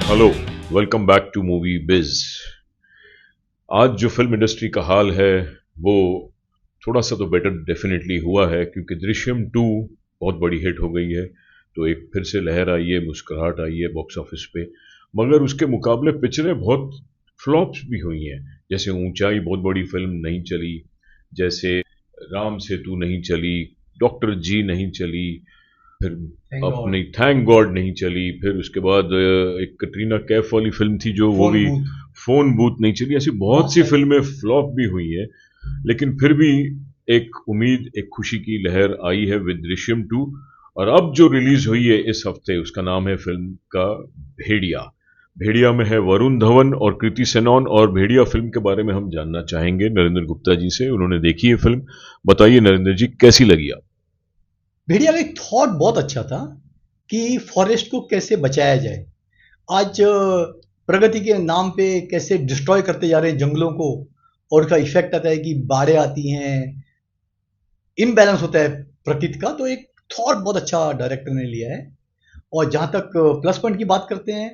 Hello, welcome back to movie biz. आज जो film industry का हाल है वो थोड़ा सा तो बेटर डेफिनेटली हुआ है, क्योंकि दृश्यम 2 बहुत बड़ी हिट हो गई है। तो एक फिर से लहर आई है, मुस्कुराहट आई है बॉक्स ऑफिस पे। मगर उसके मुकाबले पिक्चरें बहुत फ्लॉप्स भी हुई हैं। जैसे ऊंचाई बहुत बड़ी फिल्म नहीं चली, जैसे राम सेतु नहीं चली, डॉक्टर जी नहीं चली, फिर थैंक गॉड। अपनी थैंक गॉड नहीं चली। फिर उसके बाद एक कटरीना कैफ वाली फिल्म थी जो वो फोन भी बूथ फोन बूथ नहीं चली। ऐसी बहुत बहुत सी सारी। फिल्में फ्लॉप भी हुई हैं, लेकिन फिर भी एक उम्मीद, एक खुशी की लहर आई है विद दृश्यम 2। और अब जो रिलीज हुई है इस हफ्ते, उसका नाम है फिल्म का भेड़िया। भेड़िया में है वरुण धवन और कृति सेनन। और भेड़िया फिल्म के बारे में हम जानना चाहेंगे नरेंद्र गुप्ता जी से। उन्होंने देखी है फिल्म। बताइए नरेंद्र जी, कैसी लगी आप? भेड़िया का एक थॉट बहुत अच्छा था कि फॉरेस्ट को कैसे बचाया जाए। आज प्रगति के नाम पे कैसे डिस्ट्रॉय करते जा रहे हैं जंगलों को, और उसका इफेक्ट आता है कि बाढ़ें आती हैं, इम्बैलेंस होता है प्रकृति का। तो एक थॉट बहुत अच्छा डायरेक्टर ने लिया है। और जहाँ तक प्लस पॉइंट की बात करते हैं,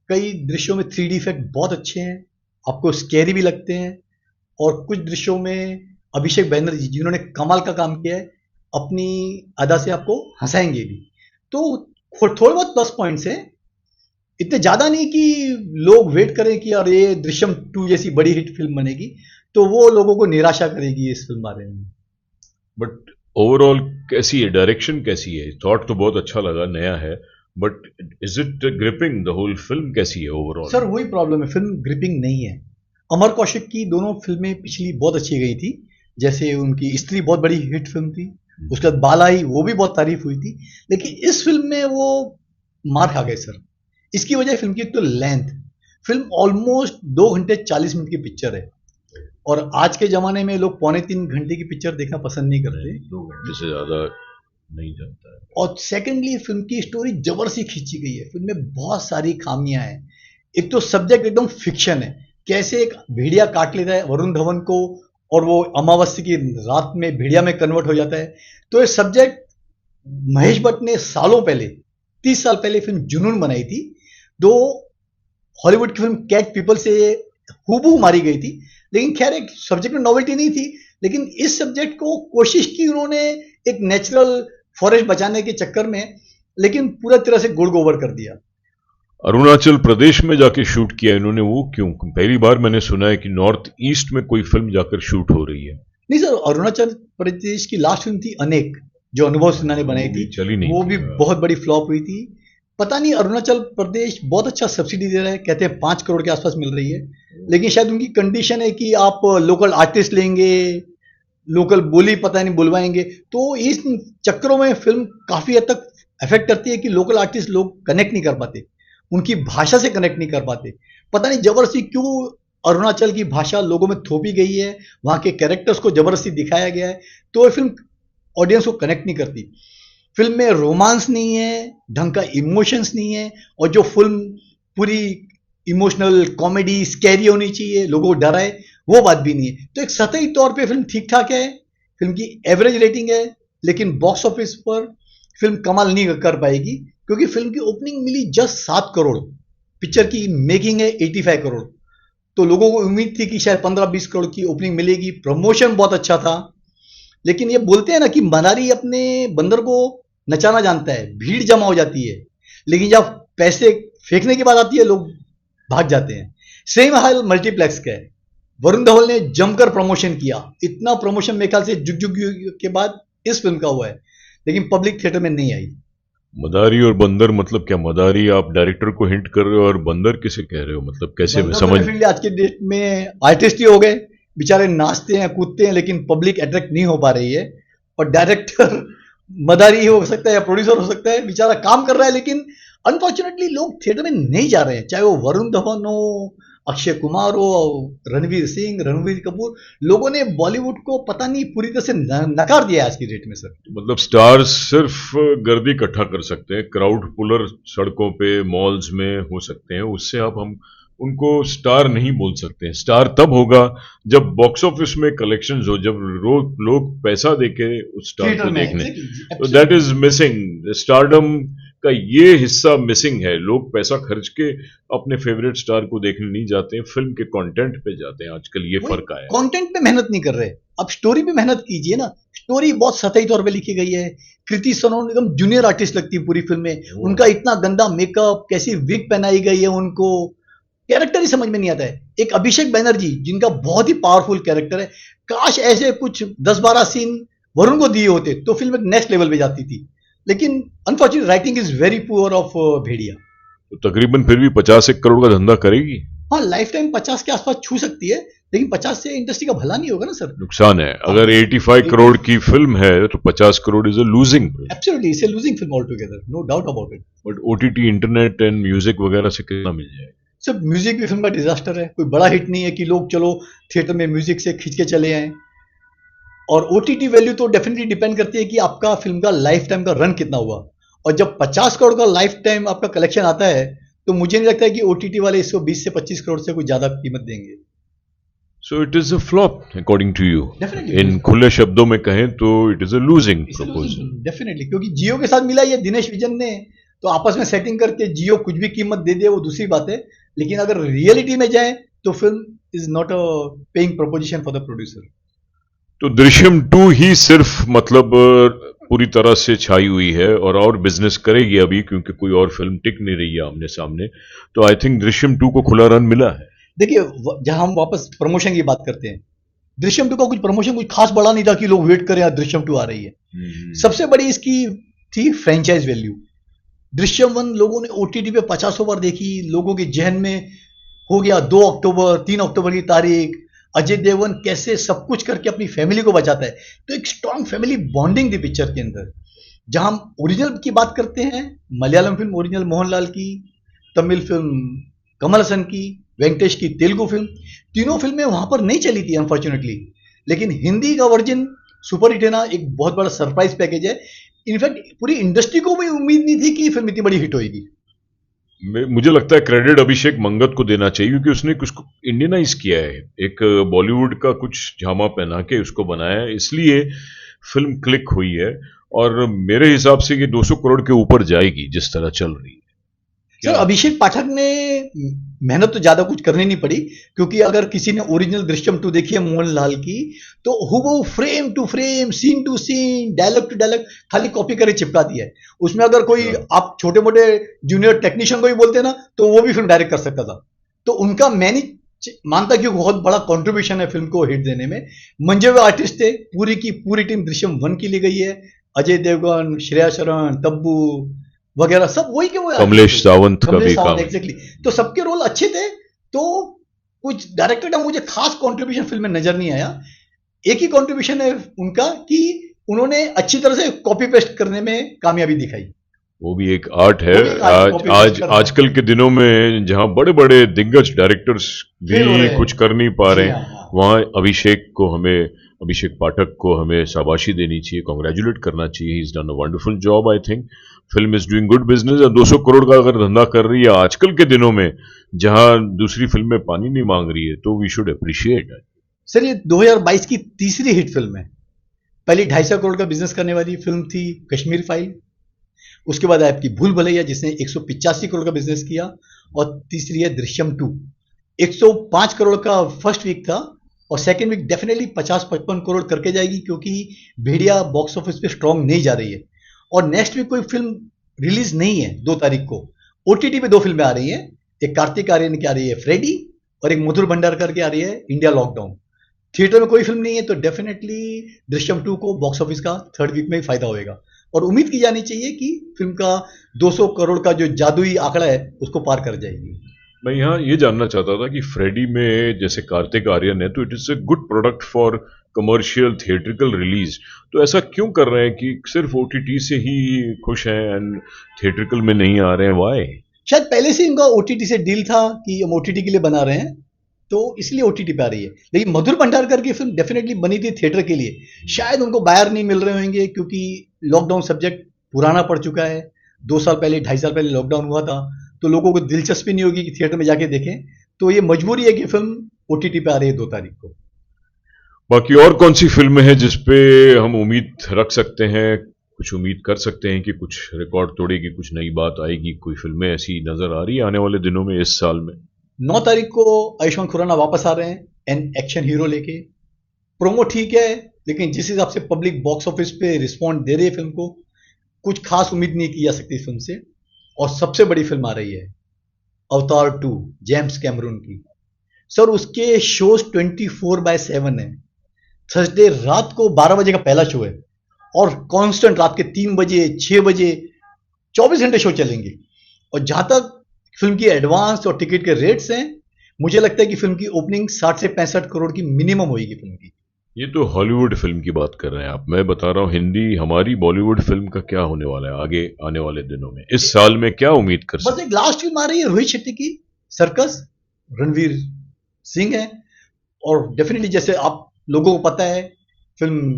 कई दृश्यों में 3D इफेक्ट बहुत अच्छे हैं, आपको स्केरी भी लगते हैं। और कुछ दृश्यों में अभिषेक बैनर्जी जिन्होंने कमाल का काम किया है, अपनी अदा से आपको हंसाएंगे भी। तो थोड़े बहुत प्लस पॉइंट्स हैं, इतने ज्यादा नहीं कि लोग वेट करें कि यार ये दृश्यम 2 जैसी बड़ी हिट फिल्म बनेगी, तो वो लोगों को निराशा करेगी इस फिल्म बारे में। बट ओवरऑल कैसी है, डायरेक्शन कैसी है? थॉट तो बहुत अच्छा लगा, नया है। But is it gripping? The whole film कैसी है ओवरऑल? सर वही प्रॉब्लम है, फिल्म ग्रिपिंग नहीं है। अमर कौशिक की दोनों फिल्में पिछली बहुत अच्छी गई थी। जैसे उनकी स्त्री बहुत बड़ी हिट फिल्म थी, उसके बाद बालाई वो भी बहुत तारीफ हुई थी। लेकिन इस फिल्म में वो मार खा गए सर। इसकी वजह फिल्म की एक तो लेंथ, फिल्म ऑलमोस्ट 2 घंटे 40 मिनट की पिक्चर है। और आज के जमाने में लोग पौने 3 घंटे की पिक्चर देखना पसंद नहीं करते। नहीं, 2 घंटे से ज्यादा नहीं जाता है। और सेकेंडली फिल्म की स्टोरी जबरदस्ती खींची गई है, फिल्म में बहुत सारी खामियां हैं। एक तो सब्जेक्ट एकदम फिक्शन है, कैसे एक भेड़िया काट लेता है वरुण धवन को, और वो अमावस्या की रात में भेड़िया में कन्वर्ट हो जाता है। तो ये सब्जेक्ट महेश भट्ट ने सालों पहले, 30 साल पहले फिल्म जुनून बनाई थी। दो हॉलीवुड की फिल्म कैट पीपल से हूबहू मारी गई थी, लेकिन खैर एक सब्जेक्ट में नॉवेल्टी नहीं थी। लेकिन इस सब्जेक्ट को कोशिश की उन्होंने एक नेचुरल फॉरेस्ट बचाने के चक्कर में, लेकिन पूरा तरह से गुड़ गोबर कर दिया। अरुणाचल प्रदेश में जाके शूट किया इन्होंने, वो क्यों? पहली बार मैंने सुना है कि नॉर्थ ईस्ट में कोई फिल्म जाकर शूट हो रही है। नहीं सर, अरुणाचल प्रदेश की लास्ट फिल्म थी अनेक, जो अनुभव सिन्हा ने बनाई वो थी। भी चली नहीं वो थी। भी बहुत बड़ी फ्लॉप हुई थी। पता नहीं, अरुणाचल प्रदेश बहुत अच्छा सब्सिडी दे रहा है, कहते हैं 5 करोड़ के आसपास मिल रही है। लेकिन शायद उनकी कंडीशन है कि आप लोकल आर्टिस्ट लेंगे, लोकल बोली पता नहीं बुलवाएंगे। तो इस चक्करों में फिल्म काफी हद तक अफेक्ट करती है कि लोकल आर्टिस्ट लोग कनेक्ट नहीं कर पाते, उनकी भाषा से कनेक्ट नहीं कर पाते। पता नहीं जबरदस्ती क्यों अरुणाचल की भाषा लोगों में थोपी गई है, वहां के कैरेक्टर्स को जबरदस्ती दिखाया गया है। तो ये फिल्म ऑडियंस को कनेक्ट नहीं करती। फिल्म में रोमांस नहीं है, ढंग का इमोशंस नहीं है। और जो फिल्म पूरी इमोशनल कॉमेडी स्कैरी होनी चाहिए, लोगों को डराए, वो बात भी नहीं है। तो एक सतही तौर पे फिल्म ठीक ठाक है, फिल्म की एवरेज रेटिंग है। लेकिन बॉक्स ऑफिस पर फिल्म कमाल नहीं कर पाएगी, क्योंकि फिल्म की ओपनिंग मिली जस्ट 7 करोड़, पिक्चर की मेकिंग है 85 करोड़। तो लोगों को उम्मीद थी कि शायद 15-20 करोड़ की ओपनिंग मिलेगी, प्रमोशन बहुत अच्छा था। लेकिन ये बोलते हैं ना कि मनारी अपने बंदर को नचाना जानता है, भीड़ जमा हो जाती है, लेकिन जब पैसे फेंकने की बात आती है लोग भाग जाते हैं। सेम हाल मल्टीप्लेक्स का है। वरुण धवन ने जमकर प्रमोशन किया, इतना प्रमोशन मेरे ख्याल से जुग जुग के बाद इस फिल्म का हुआ है, लेकिन पब्लिक थिएटर में नहीं आई। मदारी और बंदर मतलब क्या? मदारी आप डायरेक्टर को हिंट कर रहे हो, और बंदर किसे कह रहे हो? मतलब कैसे? मैं बंदर तो समझ। डेफिनेटली आज के डेट में आर्टिस्ट ही हो गए, बेचारे नाचते हैं कूदते हैं, लेकिन पब्लिक अट्रैक्ट नहीं हो पा रही है। और डायरेक्टर मदारी हो सकता है या प्रोड्यूसर हो सकता है, बेचारा काम कर रहा है, लेकिन अनफॉर्चुनेटली लोग थिएटर में नहीं जा रहे हैं। चाहे वो वरुण धवन हो, अक्षय कुमार हो, रणवीर सिंह, रणवीर कपूर, लोगों ने बॉलीवुड को पता नहीं पूरी तरह से नकार दिया है आज की डेट में सर। मतलब स्टार्स सिर्फ गर्दी इकट्ठा कर सकते हैं, क्राउड पुलर सड़कों पे मॉल्स में हो सकते हैं, उससे आप हम उनको स्टार नहीं बोल सकते हैं। स्टार तब होगा जब बॉक्स ऑफिस में कलेक्शंस हो, जब लोग पैसा देके उस स्टार थिएटर को में देखने। एग्जैक्टली तो दैट इज मिसिंग स्टारडम। का ये हिस्सा मिसिंग है। लोग पैसा खर्च के अपने फेवरेट स्टार को देखने नहीं जाते हैं, फिल्म के कंटेंट पे जाते हैं। आजकल ये फर्क आया है। कंटेंट पे मेहनत नहीं कर रहे, अब स्टोरी पे मेहनत कीजिए ना। स्टोरी बहुत सतही तौर पे लिखी गई है। कृति सनोन एकदम जूनियर आर्टिस्ट लगती है पूरी फिल्म में। उनका इतना गंदा मेकअप, कैसी विग पहनाई गई है उनको, कैरेक्टर ही समझ में नहीं आता है। एक अभिषेक बैनर्जी जिनका बहुत ही पावरफुल कैरेक्टर है, काश ऐसे कुछ 10-12 सीन वरुण को दिए होते तो फिल्म एक नेक्स्ट लेवल पे जाती थी। लेकिन unfortunate writing is very poor of Bhediya. तो तकरीबन फिर भी 50-1 करोड़ का धंधा करेगी। हाँ, लाइफ टाइम 50 के आसपास छू सकती है, लेकिन 50 से इंडस्ट्री का भला नहीं होगा ना सर। नुकसान है। अगर 85 करोड़ की फिल्म है तो 50 crore is a losing. Absolutely, it's a losing film all together, no doubt about it. But OTT, internet and music वगैरह से कितना मिल जाएगा? सर म्यूजिक भी फिल्म का डिजास्टर है। कोई बड़ा हिट नहीं है कि लोग चलो थिएटर में म्यूजिक से खींच के चले आए। और ओटीटी वैल्यू तो डेफिनेटली डिपेंड करती है कि आपका फिल्म का लाइफ टाइम का रन कितना हुआ। और जब 50 करोड़ का लाइफ टाइम आपका कलेक्शन आता है तो मुझे नहीं लगता है कि ओटीटी वाले इसको 20 से 25 करोड़ से कोई ज्यादा कीमत देंगे। So it is a flop according to you. Definitely. इन खुले शब्दों में कहें तो it is a losing proposal. Definitely, क्योंकि जियो के साथ मिला ये दिनेश विजन ने, तो आपस में सेटिंग करके जियो कुछ भी कीमत दे दे वो दूसरी बात है। लेकिन अगर रियलिटी में जाए तो film is not a paying proposition for the producer. तो दृश्यम 2 ही सिर्फ मतलब पूरी तरह से छाई हुई है और बिजनेस करेगी अभी, क्योंकि कोई और फिल्म टिक नहीं रही है आमने सामने। तो आई थिंक दृश्यम 2 को खुला रन मिला है। देखिए, जहां हम वापस प्रमोशन की बात करते हैं, दृश्यम 2 का कुछ प्रमोशन कुछ खास बड़ा नहीं था कि लोग वेट करें दृश्यम 2 आ रही है। सबसे बड़ी इसकी थी फ्रेंचाइज वैल्यू। दृश्यम 1 लोगों ने ओटीटी पे 50 बार देखी, लोगों के जहन में हो गया 2 अक्टूबर 3 अक्टूबर की तारीख। अजय देवगन कैसे सब कुछ करके अपनी फैमिली को बचाता है, तो एक स्ट्रॉन्ग फैमिली बॉन्डिंग थी पिक्चर के अंदर। जहां हम ओरिजिनल की बात करते हैं, मलयालम फिल्म ओरिजिनल मोहनलाल की, तमिल फिल्म कमल हसन की, वेंकटेश की तेलुगु फिल्म, तीनों फिल्में वहां पर नहीं चली थी अनफॉर्चुनेटली। लेकिन हिंदी का वर्जन सुपर हिट है ना, एक बहुत बड़ा सरप्राइज पैकेज है। इनफैक्ट पूरी इंडस्ट्री को भी उम्मीद नहीं थी कि फिल्म इतनी बड़ी हिट होगी। मुझे लगता है क्रेडिट अभिषेक मंगत को देना चाहिए, क्योंकि उसने कुछ इंडियनाइज किया है, एक बॉलीवुड का कुछ झामा पहना के उसको बनाया है, इसलिए फिल्म क्लिक हुई है। और मेरे हिसाब से ये 200 करोड़ के ऊपर जाएगी जिस तरह चल रही है। सर अभिषेक पाठक ने मेहनत तो ज्यादा कुछ करनी नहीं पड़ी, क्योंकि अगर किसी ने ओरिजिनल दृश्यम 2 देखी है मोहनलाल की, तो हुबहू frame to frame, scene to scene, dialogue to dialogue खाली कॉपी करके चिपका दिया है। उसमें अगर कोई आप छोटे मोटे जूनियर टेक्नीशियन को भी बोलते ना, तो वो भी फिल्म डायरेक्ट कर सकता था। तो उनका मैं नहीं मानता कि बहुत बड़ा कंट्रीब्यूशन है फिल्म को हिट देने में। मंजे हुए आर्टिस्ट थे, पूरी की पूरी टीम दृश्यम 1 की ली गई है। अजय देवगन, श्रेया शरण, तब्बू वगैरह सब वही के वो, कमलेश सावंत का भी काम। एग्जैक्टली। तो सबके रोल अच्छे थे। तो कुछ डायरेक्टर का मुझे खास कंट्रीब्यूशन फिल्म में नजर नहीं आया। एक ही कंट्रीब्यूशन है उनका कि उन्होंने अच्छी तरह से कॉपी पेस्ट करने में कामयाबी दिखाई। वो भी एक आर्ट है। आजकल के दिनों में जहां बड़े बड़े दिग्गज डायरेक्टर्स भी कुछ कर नहीं पा रहे हैं, वहां अभिषेक पाठक को हमें शाबाशी देनी चाहिए, कांग्रेचुलेट करना चाहिए। He is done a wonderful job. I think film is doing good business. 200 crore का अगर धंधा कर रही है आजकल के दिनों में, जहां दूसरी फिल्में पानी नहीं मांग रही है, तो वी शुड अप्रिशिएट। सर ये 2022 की तीसरी हिट फिल्म है। पहली 250 करोड़ का बिजनेस करने वाली फिल्म थी कश्मीर फाइल, उसके बाद आपकी भूल भुलैया जिसने 185 करोड़ का बिजनेस किया, और तीसरी है दृश्यम 2। 105 करोड़ का फर्स्ट वीक था, और सेकेंड वीक डेफिनेटली 50-55 करोड़ करके जाएगी, क्योंकि भेड़िया बॉक्स ऑफिस पे स्ट्रांग नहीं जा रही है। और नेक्स्ट वीक कोई फिल्म रिलीज नहीं है 2 तारीख को। ओटीटी पे 2 फिल्में आ रही हैं, एक कार्तिक आर्यन की आ रही है फ्रेडी, और एक मधुर भंडारकर की आ रही है इंडिया लॉकडाउन। थिएटर में कोई फिल्म नहीं है, तो डेफिनेटली दृश्यम 2 को बॉक्स ऑफिस का थर्ड वीक में ही फायदा होएगा। और उम्मीद की जानी चाहिए कि फिल्म का 200 करोड़ का जो जादुई आंकड़ा है उसको पार कर जाएगी। मैं यहाँ ये जानना चाहता था कि फ्रेडी में जैसे कार्तिक आर्यन है, तो it is a good product for commercial theatrical release. तो ऐसा क्यों कर रहे हैं कि सिर्फ ओटीटी से ही खुश हैं एंड थिएट्रिकल में नहीं आ रहे हैं? वाई? शायद पहले से इनका ओटीटी से डील था कि हम ओटीटी के लिए बना रहे हैं, तो इसलिए ओटीटी पे आ रही है। लेकिन मधुर भंडारकर की फिल्म डेफिनेटली बनी थी थिएटर के लिए। शायद उनको बायर नहीं मिल रहे होंगे, क्योंकि लॉकडाउन सब्जेक्ट पुराना पड़ चुका है। 2 साल पहले 2.5 साल पहले लॉकडाउन हुआ था, तो लोगों को दिलचस्पी नहीं होगी कि थिएटर में जाके देखें। तो ये मजबूरी है कि फिल्म ओटीटी पे आ रही है 2 तारीख को। बाकी और कौन सी फिल्में हैं जिसपे हम उम्मीद रख सकते हैं कुछ उम्मीद कर सकते हैं कि कुछ रिकॉर्ड तोड़ेगी, कुछ नई बात आएगी, कोई फिल्में ऐसी नजर आ रही है आने वाले दिनों में, इस साल में? 9 तारीख को आयुष्मान खुराना वापस आ रहे हैं एन एक्शन हीरो लेके। प्रोमो ठीक है, लेकिन जिस हिसाब से पब्लिक बॉक्स ऑफिस पे रिस्पॉन्ड दे रही है फिल्म को, कुछ खास उम्मीद नहीं की जा सकती फिल्म से। और सबसे बड़ी फिल्म आ रही है अवतार 2, जेम्स कैमरून की। सर उसके शोज 24/7 है। थर्सडे रात को 12 बजे का पहला शो है और कांस्टेंट रात के 3 बजे 6 बजे 24 घंटे शो चलेंगे। और जहां तक फिल्म की एडवांस और टिकट के रेट्स हैं, मुझे लगता है कि फिल्म की ओपनिंग 60 से 65 करोड़ की मिनिमम होगी फिल्म की। ये तो हॉलीवुड फिल्म की बात कर रहे हैं आप, मैं बता रहा हूँ हिंदी हमारी बॉलीवुड फिल्म का क्या होने वाला है आगे आने वाले दिनों में, इस साल में क्या उम्मीद कर बस सकते एक लास्ट फिल्म आ रही है रोहित शेट्टी की, सर्कस। रणवीर सिंह है और डेफिनेटली जैसे आप लोगों को पता है, फिल्म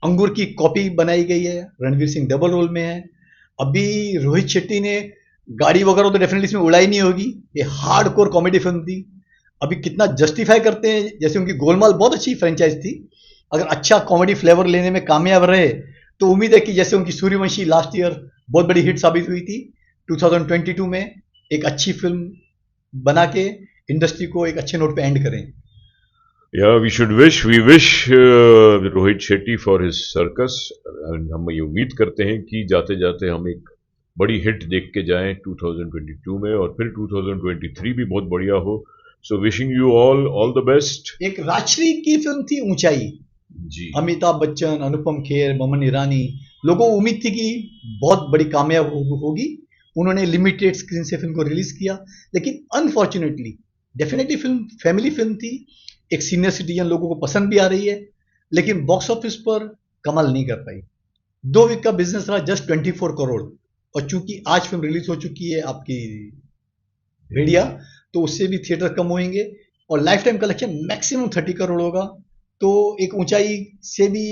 अंगूर की कॉपी बनाई गई है, रणवीर सिंह डबल रोल में है। अभी रोहित शेट्टी ने गाड़ी वगैरह तो डेफिनेटली इसमें उड़ाई नहीं होगी, ये हार्ड कोर कॉमेडी फिल्म थी। अभी कितना जस्टिफाई करते हैं, जैसे उनकी गोलमाल बहुत अच्छी फ्रेंचाइज थी, अगर अच्छा कॉमेडी फ्लेवर लेने में कामयाब रहे तो उम्मीद है कि जैसे उनकी सूर्यवंशी लास्ट ईयर बहुत बड़ी हिट साबित हुई थी, 2022 में एक अच्छी फिल्म बना के इंडस्ट्री को एक अच्छे नोट पे एंड करें। या we wish Rohit Shetty for his circus. हम ये उम्मीद करते हैं कि जाते जाते हम एक बड़ी हिट देख के जाएं 2022 में, और फिर 2023 भी बहुत बढ़िया हो। So wishing you all the best. एक राजश्री की फिल्म थी ऊंचाई, जी, अमिताभ बच्चन, अनुपम खेर, बमन ईरानी। लोगों को उम्मीद थी कि बहुत बड़ी कामयाब होगी। उन्होंने लिमिटेड स्क्रीन से फिल्म को रिलीज किया, लेकिन unfortunately definitely film family film थी, एक सीनियर सिटीजन लोगों को पसंद भी आ रही है, लेकिन बॉक्स ऑफिस पर कमाल नहीं कर पाई। 2 वीक का बिजनेस रहा जस्ट 24 करोड़। और चूंकि आज फिल्म रिलीज हो चुकी है आपकी भेड़िया, तो उससे भी थिएटर कम होंगे और life time collection maximum 30 crore होगा। तो एक ऊंचाई से भी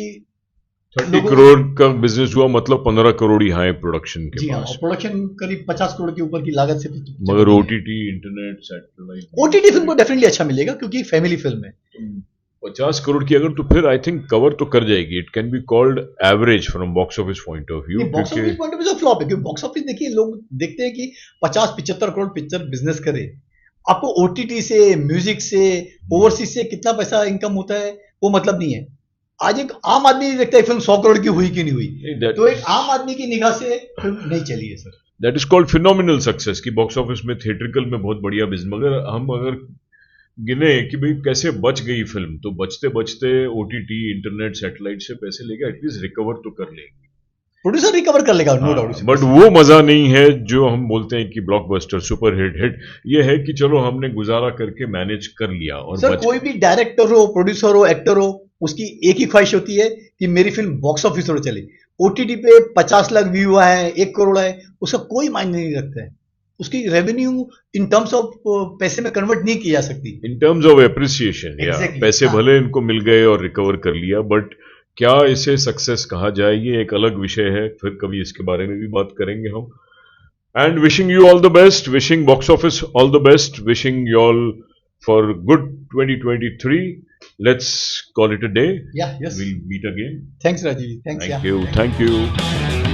30 करोड़ का बिजनेस हुआ, मतलब 15 करोड़ यहाँ है प्रोडक्शन के जी हाँ, पास। और प्रोडक्शन करीब 50 करोड़ के ऊपर की लागत से मगर OTT internet satellite OTT film को डेफिनेटली अच्छा मिलेगा क्योंकि फैमिली फिल्म है। 50 करोड़ की अगर, तो फिर आई थिंक कवर तो कर जाएगी। It can be called average from box office point of view, box office point of view flop है, क्योंकि बॉक्स ऑफिस देखिए लोग देखते हैं कि 50-75 करोड़ पिक्चर बिजनेस करे, आपको ओटीटी से, म्यूजिक से, ओवरसीज से कितना पैसा इनकम होता है वो मतलब नहीं है। आज एक आम आदमी नहीं देखता है फिल्म 100 करोड़ की हुई कि नहीं हुई, तो एक आम आदमी की निगाह से फिल्म नहीं चली है sir. That is called phenomenal success कि बॉक्स ऑफिस में थिएट्रिकल में बहुत बढ़िया बिजनेस। मगर हम अगर गिने कि भाई कैसे बच गई फिल्म, तो बचते बचते ओटीटी इंटरनेट सैटेलाइट से पैसे लेके एटलीस्ट रिकवर तो कर लेंगे, प्रोड्यूसर रिकवर कर लेगा, नो डाउट। बट वो मजा नहीं है जो हम बोलते हैं कि ब्लॉकबस्टर सुपर हिट। ये है कि चलो हमने गुजारा करके मैनेज कर लिया। और सर कोई भी डायरेक्टर हो, प्रोड्यूसर हो, एक्टर हो, उसकी एक ही ख्वाहिश होती है कि मेरी फिल्म बॉक्स ऑफिस पर चले। ओटीटी पे 50 लाख व्यू है, 1 करोड़ है, उसका कोई मायने नहीं रखता है। उसकी रेवेन्यू इन टर्म्स ऑफ पैसे में कन्वर्ट नहीं की जा सकती, in terms of appreciation. Exactly, पैसे हाँ। भले इनको मिल गए और रिकवर कर लिया, बट क्या इसे सक्सेस कहा जाए, ये एक अलग विषय है, फिर कभी इसके बारे में भी बात करेंगे हम। And wishing you all the best, wishing box office all the best, wishing you all for good 2023. Let's call it a day. Yeah, yes. We'll meet again. Thanks, Rajiv. Thanks. Thank you.